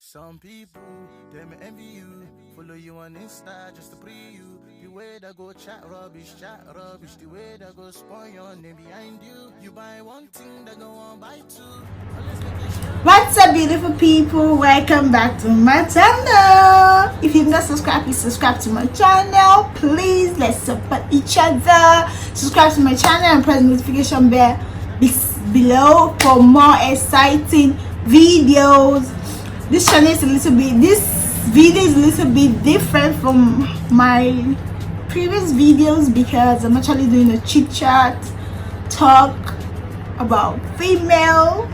Some people, they may envy you, follow you on Insta just to pre you. The way they go chat rubbish, the way they go spoil your name behind you. You buy one thing, they go on buy two. What's up, beautiful people? Welcome back to my channel. If you've not subscribed, please subscribe to my channel. Please, let's support each other. Subscribe to my channel and press the notification bell below for more exciting videos. This video is a little bit different from my previous videos because I'm actually doing a chit chat talk about female,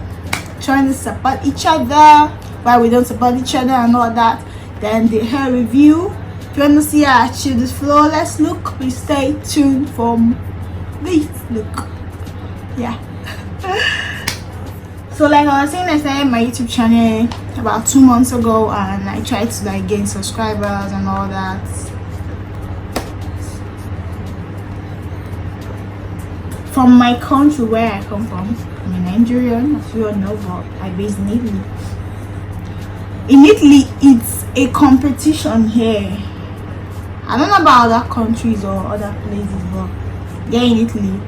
trying to support each other, why we don't support each other and all that. Then the hair review. If you want to see how I achieve this flawless look, please stay tuned for this look. Yeah. So like I was saying, I started my YouTube channel about 2 months ago and I tried to gain subscribers and all that. From my country, where I come from, I'm a Nigerian, as you all know, but I based in Italy. In Italy, it's a competition here. I don't know about other countries or other places, but here in Italy,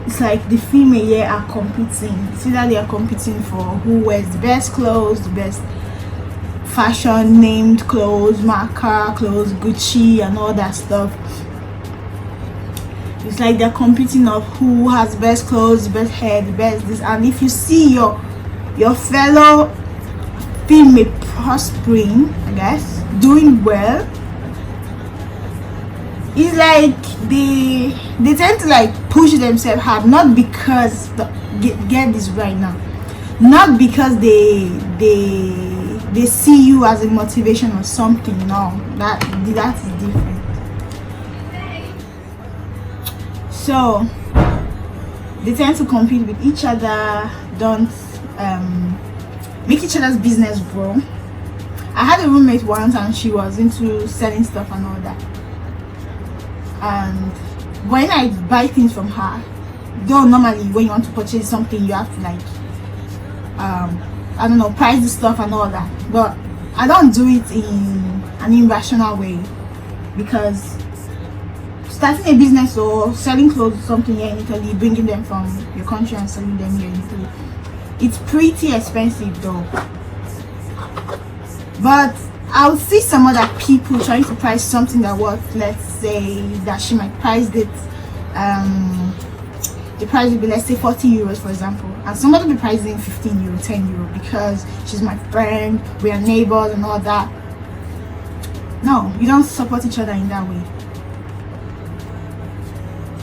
it's like the female here are competing. It's either they are competing for who wears the best clothes, the best fashion named clothes, marca clothes, Gucci and all that stuff. It's like they're competing of who has the best clothes, the best hair, the best this. And if you see your fellow female prospering, I guess, doing well, it's like they tend to push themselves hard, not because get this right now, not because they see you as a motivation or something. No, that is different. So they tend to compete with each other, don't make each other's business grow. I had a roommate once and she was into selling stuff and all that. And when I buy things from her, though normally when you want to purchase something you have to I don't know, price the stuff and all that, but I don't do it in an irrational way, because starting a business or selling clothes or something here in Italy, bringing them from your country and selling them here in Italy, it's pretty expensive though. But I'll see some other people trying to price something that was, let's say that she might price it, the price would be, let's say, 40 euros for example, and somebody will be pricing 15 euro, 10 euro because she's my friend, we are neighbors and all that. No, you don't support each other in that way.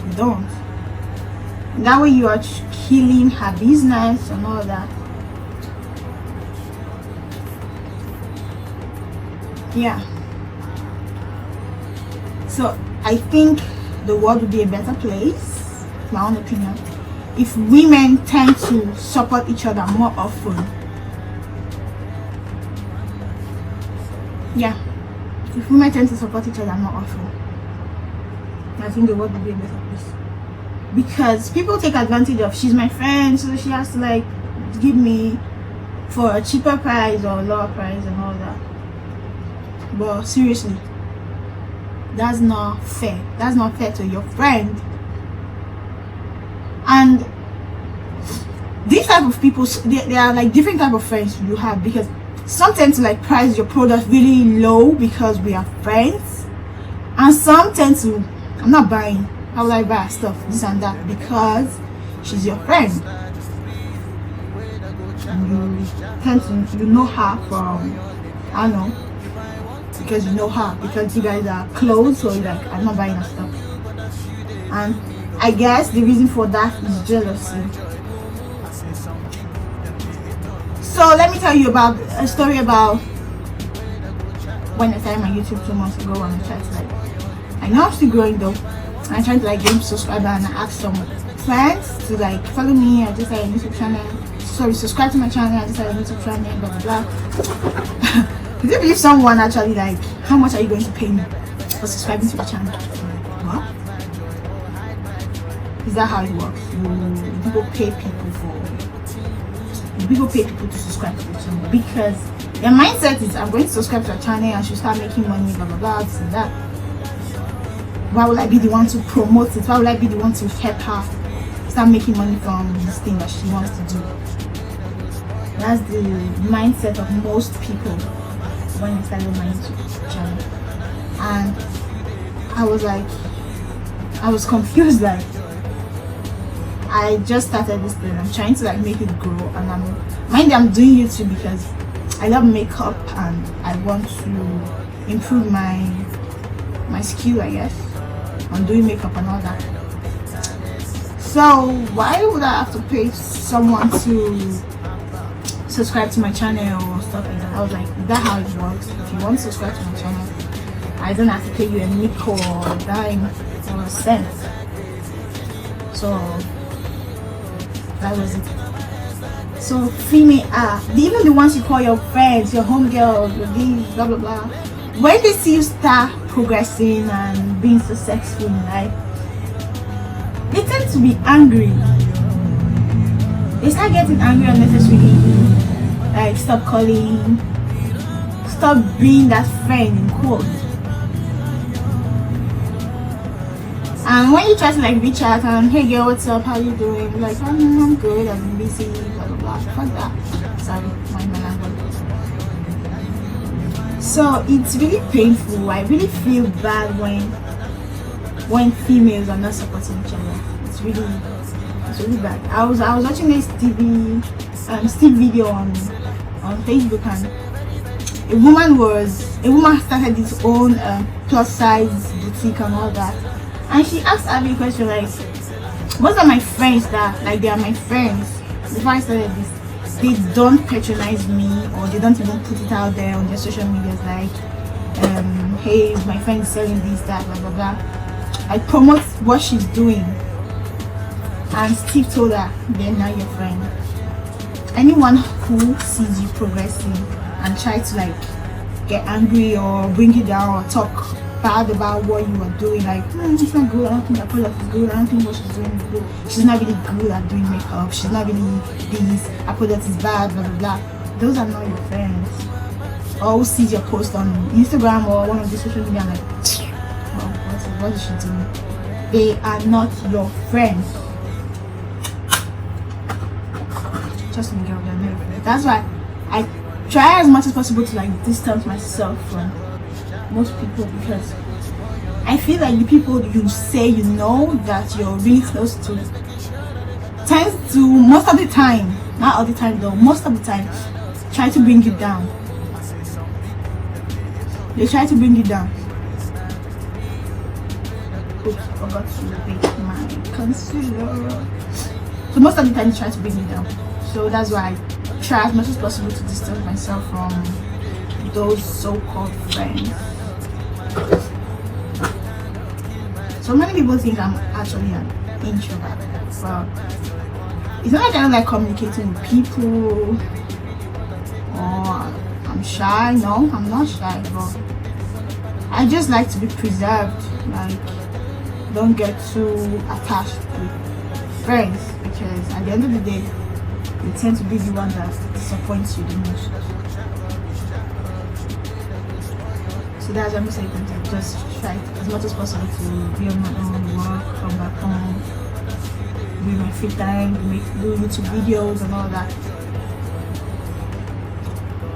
You don't. In that way you are killing her business and all that. Yeah. So I think the world would be a better place, my own opinion, if women tend to support each other more often. Yeah. If women tend to support each other more often, I think the world would be a better place. Because people take advantage of, she's my friend, so she has to give me for a cheaper price or a lower price and all that. But seriously, that's not fair. That's not fair to your friend. And these type of people, they are different type of friends you have, because some tend to price your product really low because we are friends, and some tend to, I'm not buying, how will I buy stuff, this and that, because she's your friend. And you tend to, you know her from, I don't know, because you know her, because you guys are close, so you're I'm not buying her stuff. And I guess the reason for that is jealousy. So let me tell you about a story about when I started my YouTube 2 months ago, and I tried to I know I'm still growing though, and I tried to gain subscribers, and I asked some friends to follow me. I just started a YouTube channel, sorry, subscribe to my channel. I just started a YouTube channel, blah blah blah. Did you believe someone actually how much are you going to pay me for subscribing to the channel? What? Is that how it works? People pay people to subscribe to the channel, because Their mindset is, I'm going to subscribe to her channel and she'll start making money, blah blah blah, this and that. Why would I be the one to promote it? Why would I be the one to help her start making money from this thing that she wants to do? That's the mindset of most people when they started my YouTube channel. And I was confused, like, I just started this thing. I'm trying to like make it grow, and I'm doing YouTube because I love makeup and I want to improve my skill, I guess, on doing makeup and all that. So why would I have to pay someone to subscribe to my channel or stuff like that? I was like, is that how it works? If you want to subscribe to my channel, I don't have to pay you a nickel or a dime or a cent. So that was it. So female, even the ones you call your friends, your homegirls, your these, blah blah blah, when they see you start progressing and being successful in life, they tend to be angry. They start getting angry unnecessarily. Like, stop calling, stop being that friend in quotes. And when you try to like reach out and, hey girl, what's up, how you doing? Like, I'm good, I've been busy, blah blah blah. Fuck that. Sorry, my language. So it's really painful. I really feel bad when females are not supporting each other. It's really bad. I was watching this Steve video on Facebook, and a woman started its own plus size boutique and all that. And she asked Abby a question like, most of my friends that, like, they are my friends, before I started this, they don't patronize me, or they don't even put it out there on their social medias like, hey, my friend is selling this, that, blah blah blah. I promote what she's doing. And Steve told her, they're not your friend. Anyone who sees you progressing and try to like get angry or bring you down or talk bad about what you are doing, like, it's not good, I don't think that product is good, I don't think what she's doing is good, she's not really good at doing makeup, she's not really this, her product is bad, blah blah blah. Those are not your friends. Or who sees your post on Instagram or one of the social media and like, oh, what is she doing? They are not your friends. Trust me, girl, they're not your friends. That's why I try as much as possible to like distance myself from most people, because I feel like the people you say you know that you're really close to tends to, most of the time, not all the time though, most of the time, try to bring you down. They try to bring you down. Oops, forgot to make my concealer. So most of the time they try to bring you down. So that's why I try as much as possible to distance myself from those so-called friends. So many people think I'm actually an introvert, but it's not like I don't like communicating with people or I'm shy. No, I'm not shy, but I just like to be preserved. Like, don't get too attached with friends, because at the end of the day, they tend to be the one that disappoints you the most. So that's why I'm saying I just try as much as possible to be on my own, work, come back home, do my free time, do YouTube videos and all that.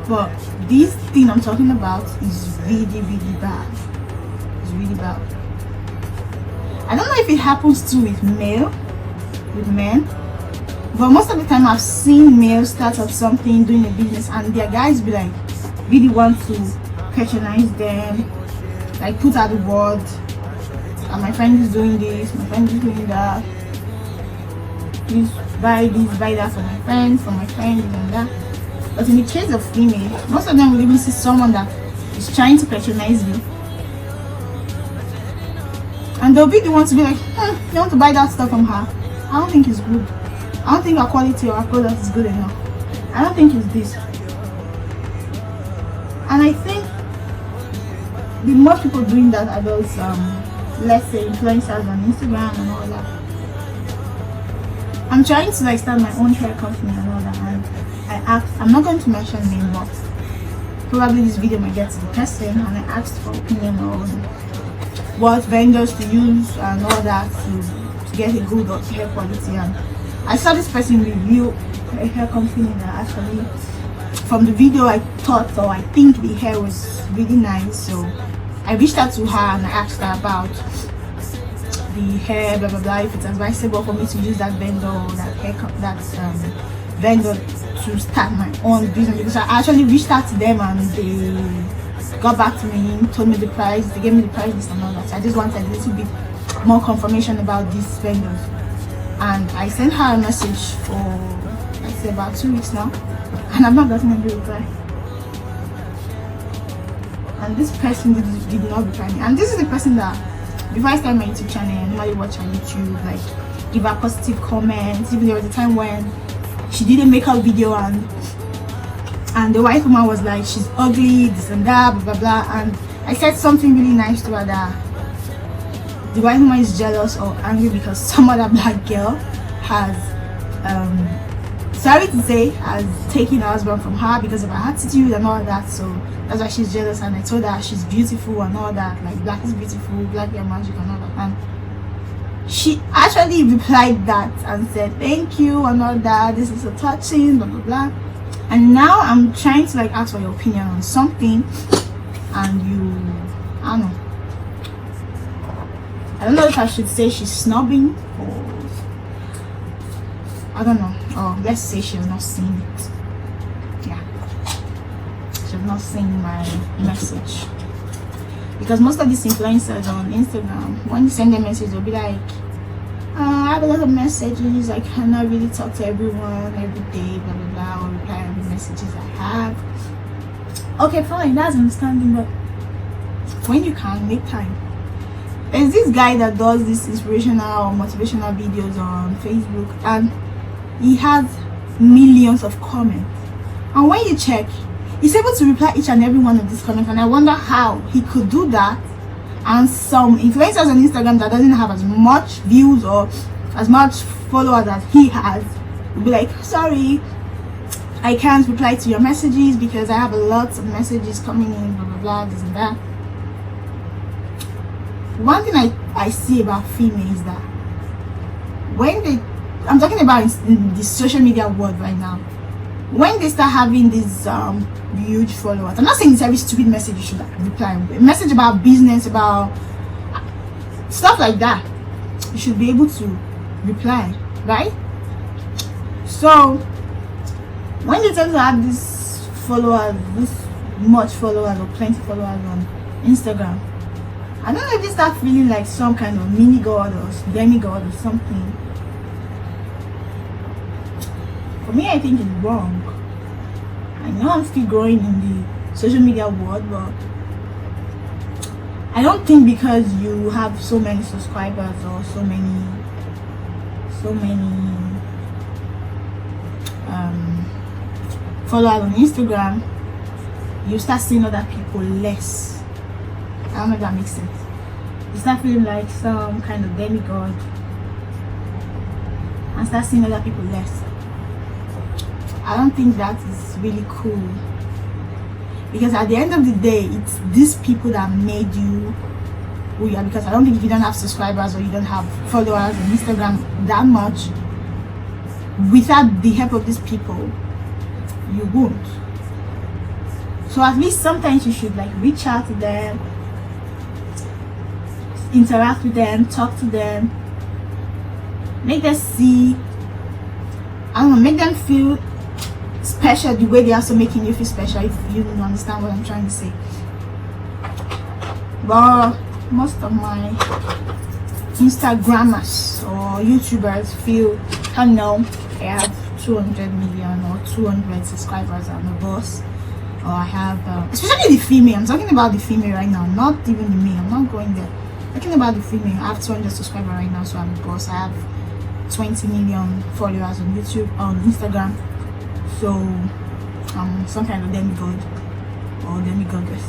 But this thing I'm talking about is really, really bad. It's really bad. I don't know if it happens too with men, but most of the time I've seen males start up something, doing a business, and their guys be like, really want to patronize them, like put out the word, and my friend is doing this, my friend is doing that, please buy this, buy that for my friends, and that. But in the case of female, most of them will even see someone that is trying to patronize you, and they'll be the ones to be like, you want to buy that stuff from her? I don't think it's good. I don't think her quality or her product is good enough. I don't think it's this. And I think the most people doing that are those, let's say, influencers on Instagram and all that. I'm trying to like start my own hair company and all that, and I'm not going to mention name, but probably this video might get to the person, and I asked for opinion on what vendors to use and all that to get a good hair quality. And I saw this person review a hair company that actually, from the video, I thought or I think the hair was really nice. So I reached out to her and I asked her about the hair, blah blah blah, if it's advisable for me to use that vendor or that vendor to start my own business, because I actually reached out to them and they got back to me, told me the price, they gave me the price list and all that. So I just wanted a little bit more confirmation about these vendors, and I sent her a message for, I'd say, about 2 weeks now, and I've not gotten any reply. And this person did not reply me. And this is the person that, before I started my YouTube channel, I normally watch her YouTube, like give her positive comments. Even there was a time when she did a makeup video and the white woman was like, she's ugly, this and that, blah blah blah. And I said something really nice to her, that the white woman is jealous or angry because some other black girl has sorry to say, has taken her husband from her because of her attitude and all that. So that's why she's jealous. And I told her she's beautiful and all that, like black is beautiful, black girl magic and all that. And she actually replied that and said thank you and all that, this is so touching, blah blah blah. And now I'm trying to like ask for your opinion on something, and I don't know if I should say she's snobbing, or I don't know, or let's say she's not seeing it. Yeah, she's not seeing my message, because most of these influencers on Instagram, when you send them a message, they'll be like, I have a lot of messages, I cannot really talk to everyone every day, blah blah blah, or reply on the messages I have. Okay, fine, that's understanding, but when you can make time. There's this guy that does this inspirational or motivational videos on Facebook, and he has millions of comments, and when you check, he's able to reply each and every one of these comments. And I wonder how he could do that. And some influencers on Instagram that doesn't have as much views or as much followers as he has will be like, sorry, I can't reply to your messages because I have a lot of messages coming in, blah blah blah, this and that. One thing I see about females is that when I'm talking about in the social media world right now, when they start having these huge followers, I'm not saying it's every stupid message you should reply. A message about business, about stuff like that, you should be able to reply, right? So when they tend to have these followers, this much followers or plenty followers on Instagram, I don't know if they start feeling like some kind of mini god or demigod or something. For me, I think it's wrong. I know I'm still growing in the social media world, but I don't think because you have so many subscribers or so many followers on Instagram, you start seeing other people less. I don't know if that makes sense. You start feeling like some kind of demigod and start seeing other people less. I don't think that is really cool, because at the end of the day, it's these people that made you who you are. Because I don't think if you don't have subscribers or you don't have followers on Instagram that much, without the help of these people, you won't. So at least sometimes you should like reach out to them, interact with them, talk to them, make them see, I don't know, make them feel special the way they are also making you feel special, if you don't understand what I'm trying to say. But most of my Instagrammers or YouTubers feel, I don't know, I have 200 million or 200 subscribers, I'm a boss. Or I have, especially the female, I'm talking about the female right now, not even the male, I'm not going there. I'm talking about the female. I have 200 subscribers right now, so I'm a boss. I have 20 million followers on YouTube, on Instagram. So I'm some kind of demigod or demigoddess.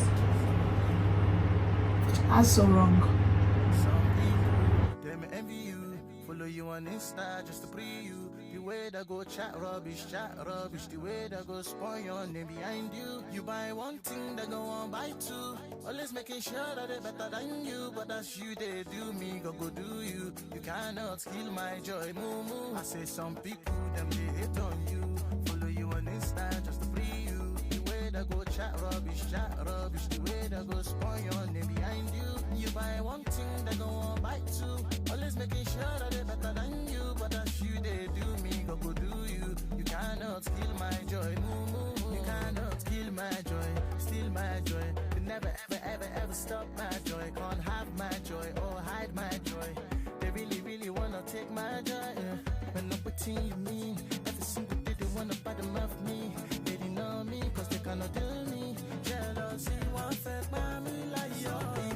That's so wrong. Them envy you, follow you on Insta just to pre you. way they go chat rubbish, the way they go spoil your name behind you. You buy one thing, they go on buy two. Always making sure that they better than you, but that's you, they do me, go do you. You cannot kill my joy, moo moo. I say some people, them they hate on you. Follow you on Insta just to free you. The way they go chat rubbish, the way they go spoil your name behind you. You buy one thing, they go on buy two. Always making sure that they better than you, but that's you, they do me, go do you. You cannot kill my joy, moo moo. You cannot kill my joy, steal my joy. You never ever stop my joy. Can't have my joy or hide my joy. They really wanna take my joy. When I'm with you mean every single day they wanna bottom of me. They didn't know me cause they cannot do me. Jealousy won't affect me like yours.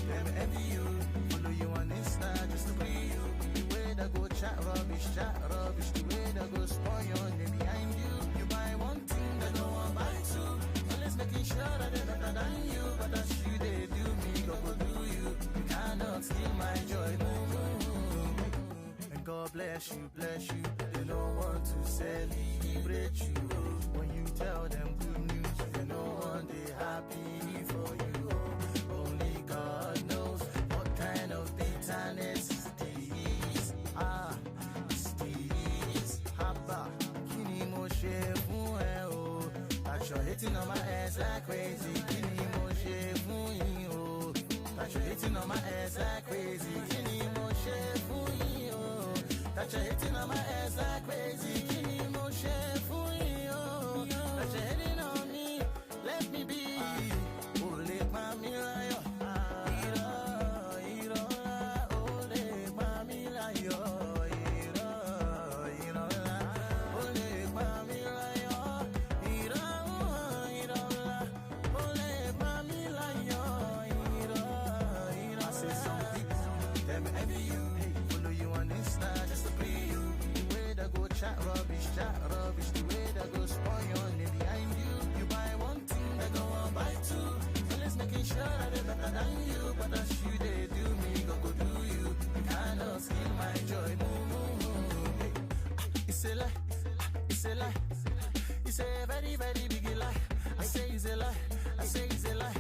Them envy you, follow you on Insta just to be you. The way they go chat rubbish, the way they go spoil your name behind you. You buy one thing, they go on buy two. Always making sure that they're better than you, but that's you, they do me, go do you. You cannot steal my joy, moo moo. And God bless you, they don't want to celebrate you. When you tell them good news, they know one day happy for you. Only God knows what kind of bitterness is this. It's this. Haba, kini mo she fun e o. That you're hitting on my ass like crazy. Kini mo she fun yin o. That you're hitting on my ass like crazy. Kini mo she fun yin o. That you're hitting on my ass like crazy. Kini mo she fun yin o. That you're hitting on me. Let me be. Ole pa mi layo. Chat rubbish, the way that goes spoil your name behind you. You buy one thing, they go on buy two. Always making sure that they're better than you, but that's you, they do me, go do you. You cannot steal my joy, moo moo moo. It's a lie, it's a lie. It's a very big lie. I say it's a lie, I say it's a lie.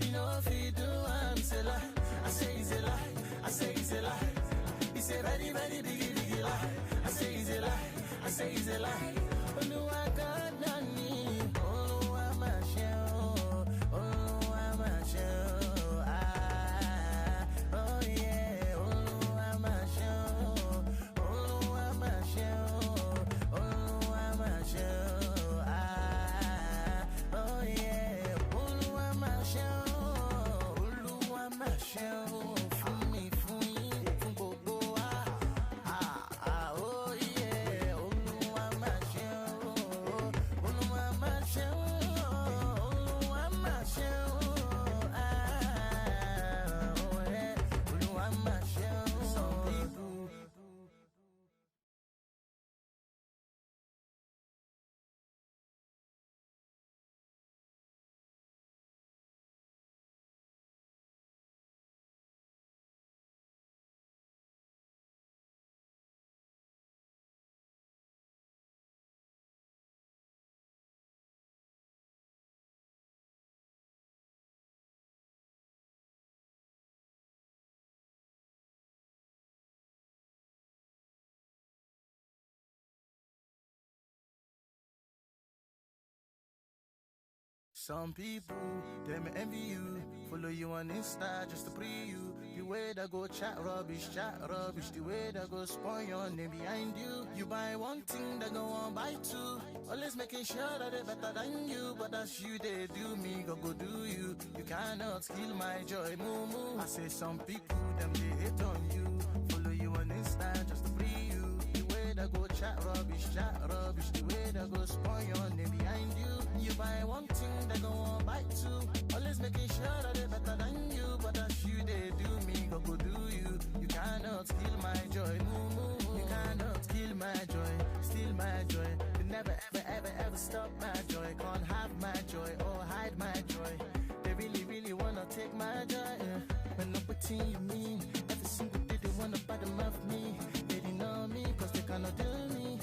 You know if you do, it's a lie. I say it's a lie, I say it's a lie. It's a very big lie. I say it's a lie, I say it's a lie. Oh no, I got none. Oh no, I'm a shell. Oh no, I'm a shell. Oh yeah. Oh no, I'm a shell. Oh no, I'm a shell. Oh no, I'm a shell. Oh yeah. Oh no, I'm a shell. Oh no, I'm a shell. Some people, them envy you, follow you on Insta just to pre you. The way they go chat rubbish, the way they go spoil your name behind you. You buy one thing, they go on buy two. Always making sure that they're better than you, but that's you, they do me, go do you. You cannot kill my joy, moo moo. I say some people, them they hate on you, follow you on Insta just to pre you. The way they go chat rubbish, the way they go spoil your name behind you. You buy one thing, they go on buy two. Always making sure that they're better than you, but that's you, they do me, go do you. You cannot kill my joy, moo moo. You cannot kill my joy, steal my joy. You never ever stop my joy. Can't have my joy or hide my joy. They really wanna take my joy. When I'm with you mean every single day they wanna bottom of me. They didn't know me cause they cannot do me.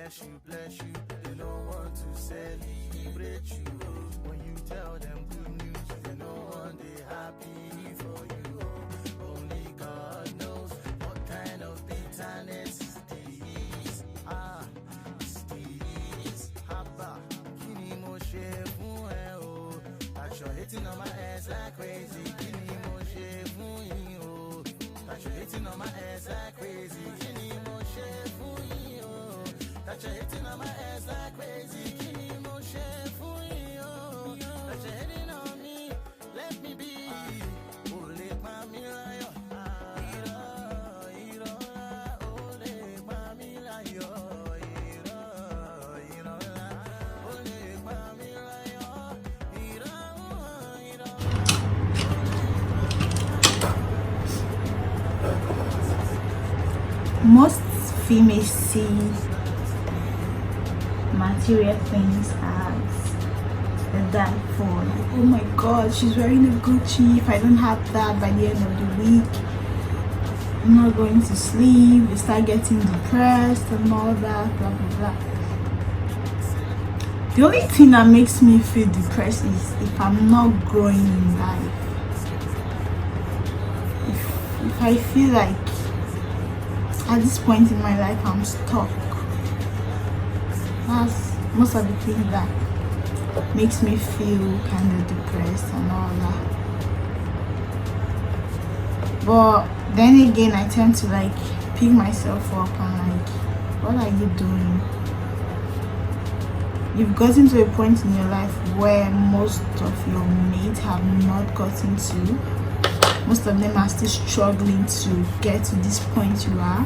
bless you, bless you. They don't want to celebrate you. When you tell them good news, they don't want they happy for you. Only God knows what kind of bitterness is this. It's this. Haba, kini mo she fun e o. That you're hitting on my ass like crazy. Kini mo she fun yin o. That you're hitting on my ass like crazy. Kini mo she fun yin o. That you're hitting on my ass like crazy. Kini mo she fun yin o. That you're hitting on me. Let me be. Ole pa mi layo. Iro la. Ole pa mi layo. Iro la. Ole pa mi layo. Iro. Most females see material things as a downfall. Like, oh my god, she's wearing a Gucci. If I don't have that by the end of the week, I'm not going to sleep. They start getting depressed and all that, blah blah blah. The only thing that makes me feel depressed is if I'm not growing in life. If I feel like at this point in my life I'm stuck. That's most of the things that makes me feel kind of depressed and all that. But then again, I tend to like pick myself up and like, what are you doing? You've gotten to a point in your life where most of your mates have not gotten to. Most of them are still struggling to get to this point you are,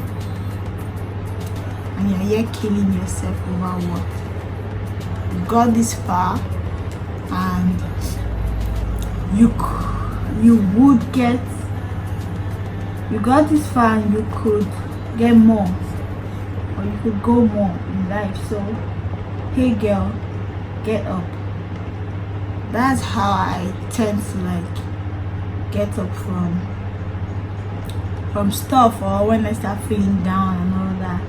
and you're here killing yourself over what? You got this far, and you got this far and you could get more, or you could go more in life. So hey girl, get up. That's how I tend to like get up from stuff, or when I start feeling down and all that.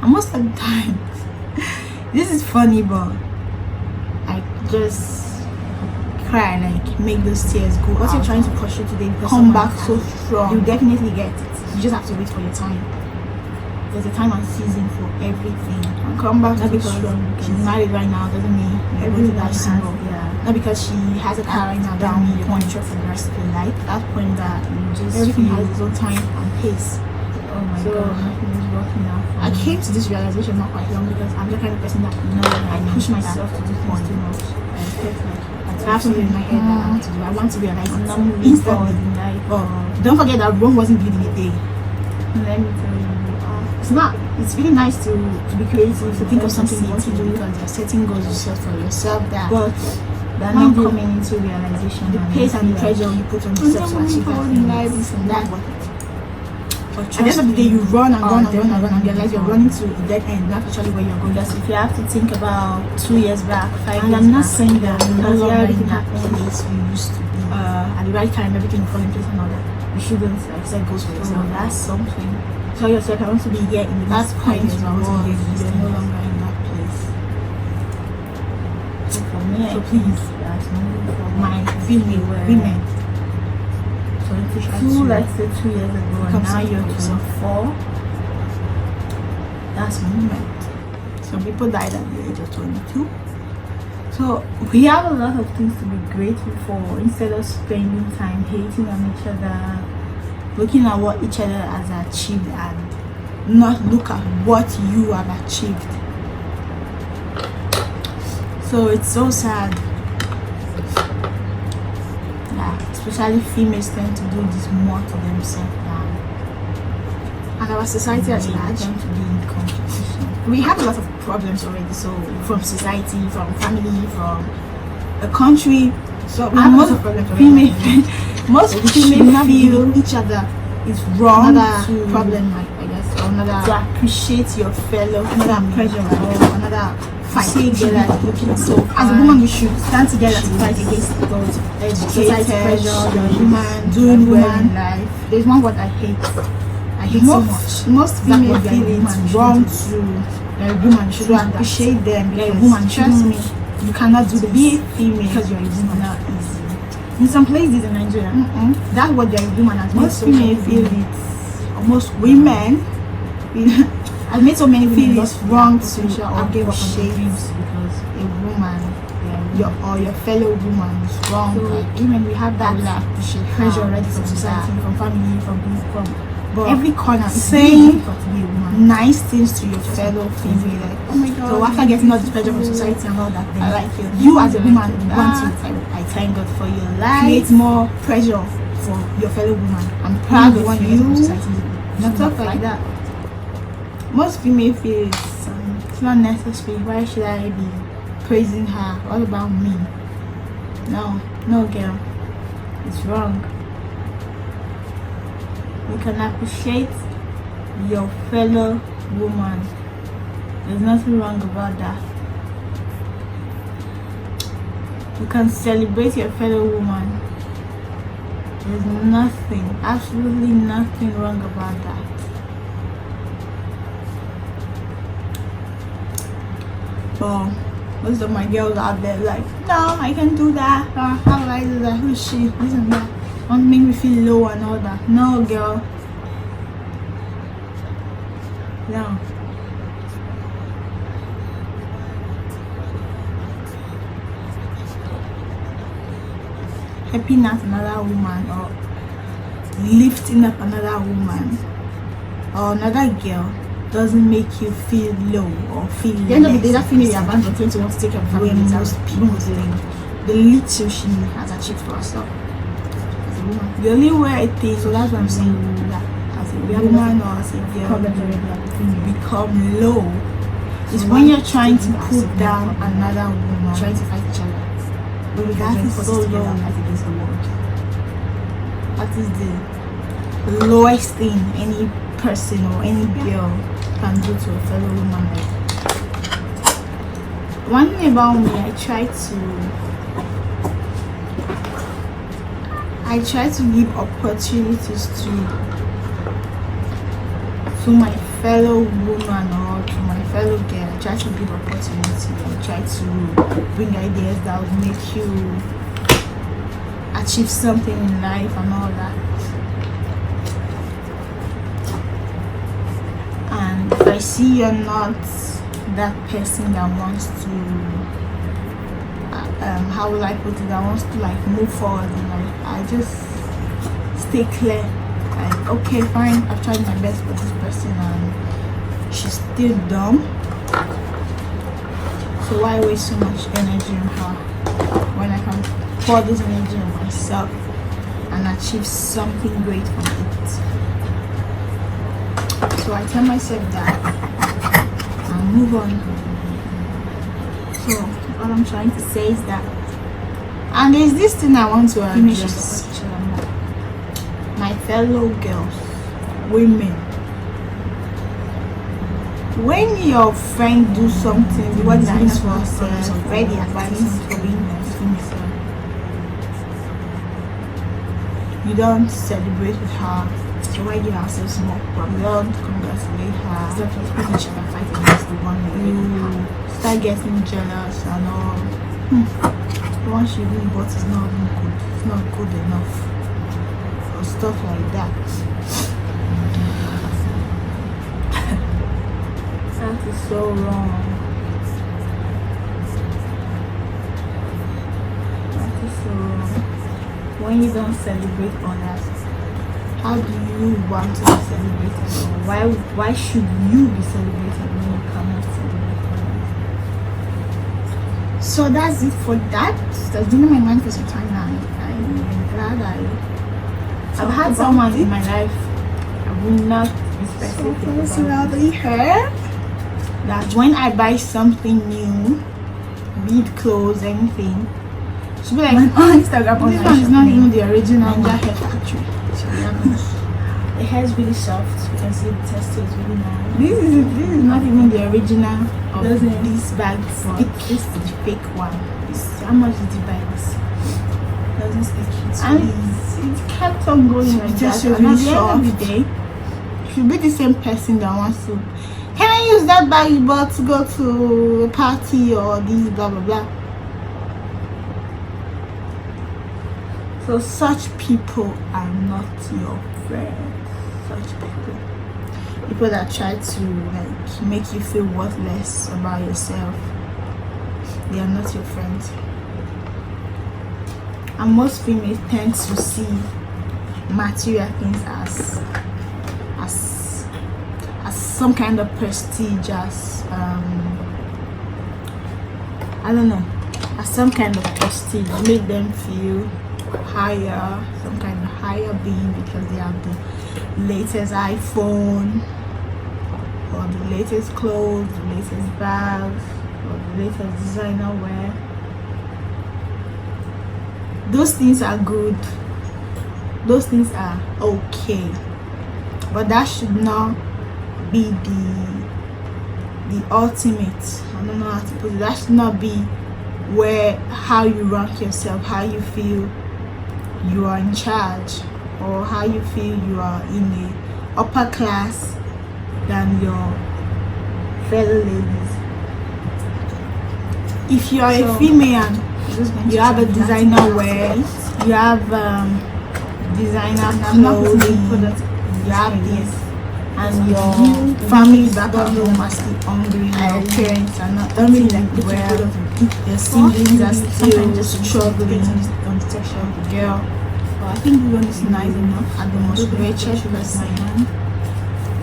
And most of the time this is funny, but I just cry, like make those tears go What out. you're trying to pursue today, Come back so strong. you definitely get it. You just have to wait for your time. There's a time and season for everything. And come back Not so because strong. she's married right now doesn't mean everything Everybody is single. has, Not because she has a car right now doesn't mean you're going to for the rest of your life. That point that you just Everything feel, has its own time and pace. oh my So, god, nothing is working out for I me. came to this realization not quite long because I'm the kind of person that I push myself to do things too much. I felt like I have something in my head that I want to do. I want to realize I'm it not moving forward instantly. in life. Don't forget that Rome wasn't built in a day. Let me tell you, It's not. It's really nice to be creative, to think of something you want to do because you're setting goals you set for yourself that but they're mind not you, coming into realization. the and pace and the feel like, pressure you put on I'm yourself to not achieve moving that forward in thing life, is this and not that. worth it. But At the end of the day, you run and run and run and run and realize you're definitely. running to a dead end, not actually where you're going. Because if you have to think about 2 years back, 5 And years I'm not back, saying that no because longer everything in that happens place you used to be. at the right time, everything will fall in place and all that. You shouldn't like set goals for So yourself. that's something. Tell yourself, I want to be here in the That's next 5 point years. I want to be here in you're the no next longer in that place. So for me, So I please, think that's moving forward. my Feeling women. So if you Try feel to like say 2 years ago and become now something you're for yourself. 24, that's movement. Some people died at the age of 22. So we have a lot of things to be grateful for instead of spending time hating on each other, looking at what each other has achieved and Not look at what you have achieved. so it's so sad. Yeah, especially females tend to do this more to themselves than And our society at they large, tend to be in competition. we have a lot of problems already. So from society, from family, from a country. So we have a lot of problems already. Most female feel each other is wrong. Another problem, like, I guess, or another To appreciate your fellow another female. pressure or another fight. See girl that's looking so As a fine. woman, we should stand together to fight against those Educated, society pressure, the she's human, doing well in woman. life. There's one word I hate. I hate so much. Most female feel it's wrong to you're a woman, you shouldn't appreciate them. You're a woman, trust me. You cannot do this. Be a female because you're a woman. not easy. In some places in Nigeria, that's what you're a woman has made Most so female many feel women. it's most women I've made so many women feel lost it's wrong their to potential or give up on their appreciate dreams because a woman your your fellow woman is wrong. so Like, women, we have that I will appreciate pressure her already from because of society, that. from family, from but Every corner it's saying difficult to be a woman. nice things to your fellow female, like, oh my god. So after getting all this pressure from society and all that, then I like you as a woman want to I thank God for your life. create more pressure for your fellow woman. I'm proud the of one you. you get from society. Not Stuff like like that. Most female feel it's not necessary. Why should I be praising her? All about me. No girl. It's wrong. You can appreciate your fellow woman. There's nothing wrong about that. You can celebrate your fellow woman. There's nothing, absolutely nothing wrong about that. But most of my girls out there like, no, I can do that. How will I do that? Who is she? This and that. Want to make me feel low and all that. No, girl. No. Helping out another woman or lifting up another woman or another girl doesn't make you feel low or feel At the end of the day, less. that female you're about to tend to want to take care of family. When Most most people people think the little she has achieved for herself as a woman. the only way I think So that's what I'm saying. That as a we have woman or as a girl problems already as a female. become low is So when why you're trying to take it as put a down problem? another woman. Trying to fight each other. When we That can join is forces so together low. and fight against the world. That is the lowest thing any person or any girl can do to a fellow woman. One thing about me, I try to give opportunities to my fellow woman or to my fellow girl. I try to give opportunity. I try to bring ideas that would make you achieve something in life and all that. And if I see you're not that person that wants to how will I put it, that wants to like move forward in life, I just stay clear. Like, okay, fine, I've tried my best for this person and she's still dumb, so why waste so much energy on her when I can pour this energy on myself and achieve something great from it? So I tell myself that and move on. So what I'm trying to say is that, and there's this thing I want to Females should address. support each other more. My fellow girls, women, when your friend do something What is nice for for us? herself, ready advice for being nice for herself, you don't celebrate with her. So why give ourselves more You problems? don't congratulate her. Instead of putting each other fight against the one we You start getting jealous and all. The one she really bought is not even good. It's not good enough. Or stuff like that. That is so wrong. That is so wrong. When you don't celebrate others, how do you want to be celebrated? Or why should you be celebrated when you cannot celebrate others? So that's it for that. That's been on my mind for some time now. I'm glad I've had someone in my life. I will not be specific about her. That when I buy something new, be it clothes, anything, she'll be like, on Instagram, this one is not even the original Naijahairfactory. The hair is really soft. You can see the texture is really nice. This is not even the original of Doesn't this bag, but this is the fake one. How much did you buy this? Doesn't stick. It's And really it kept on going like It's that. just And really at the end of the day, should be the same person that wants to, can I use that bag you bought to go to a party or this blah blah blah. So such people are not your friends. Such people that try to like make you feel worthless about yourself, they are not your friends. And most females tend to see material things as some kind of prestige, as I don't know, as some kind of prestige, make them feel higher, some kind of higher being because they have the latest iPhone or the latest clothes, the latest bags, or the latest designer wear. Those things are good, those things are okay, but that should not be the ultimate. I don't know how to put it. That should not be where how you rank yourself, how you feel you are in charge, or how you feel you are in a upper class than your fellow ladies. If you are a female and you have a designer wear, you have designer clothing, you have this, and your family back at home are still hungry, your parents are not earning like well, your siblings are still just struggling, girl, I think we is nice enough and the most wretched person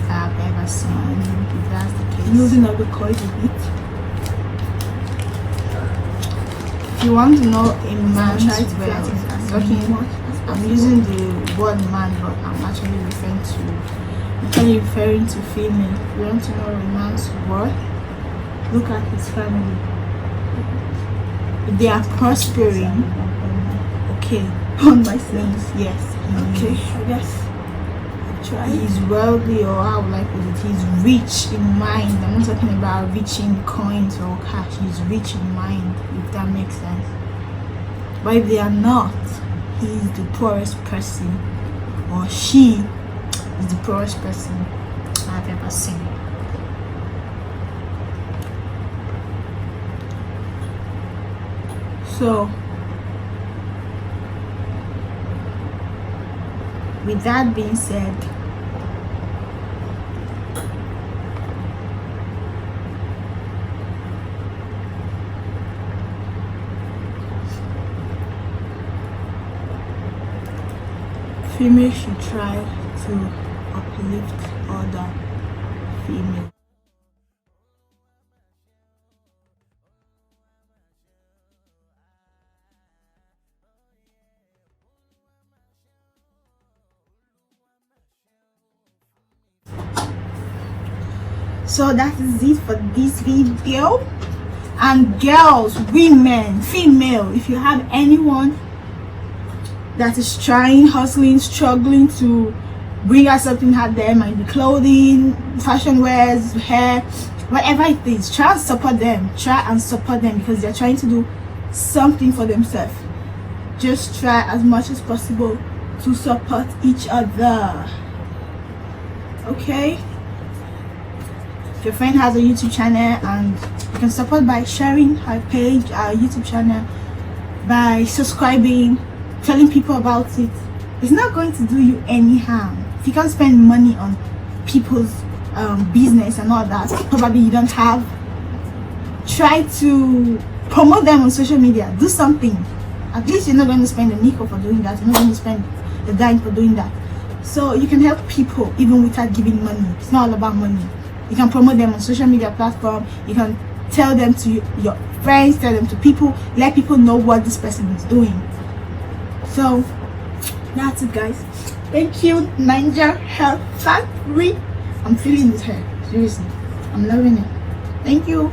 I've ever seen. If that's the case, using up the coins a bit. If you want to know a man's well, I'm using the word man, but I'm actually referring to female. If you want to know a man's worth, look at his family. If they are prospering, okay, on my things, yes. Okay, I guess he's wealthy, or how would I put it, he's rich in mind. I'm not talking about rich in coins or cash. He's rich in mind, if that makes sense. But if they are not, he's the poorest person, or she is the poorest person I've ever seen. So with that being said, females should try to uplift other females. So that is it for this video. And girls, women, female, if you have anyone that is trying, hustling, struggling to bring out something out there, might be clothing, fashion wears, hair, whatever it is, try and support them. Try and support them because they're trying to do something for themselves. Just try as much as possible to support each other. Okay? If your friend has a YouTube channel, and you can support by sharing her page, our YouTube channel, by subscribing, telling people about it. It's not going to do you any harm. If you can't spend money on people's business and all that, probably you don't have, try to promote them on social media. Do something. At least you're not going to spend a nickel for doing that. You're not going to spend a dime for doing that. So you can help people even without giving money. It's not all about money. You can promote them on social media platform. You can tell them to your friends, tell them to people, let people know what this person is doing. So that's it, guys. Thank you, Naijahairfactory. I'm feeling this hair, seriously. I'm loving it. Thank you.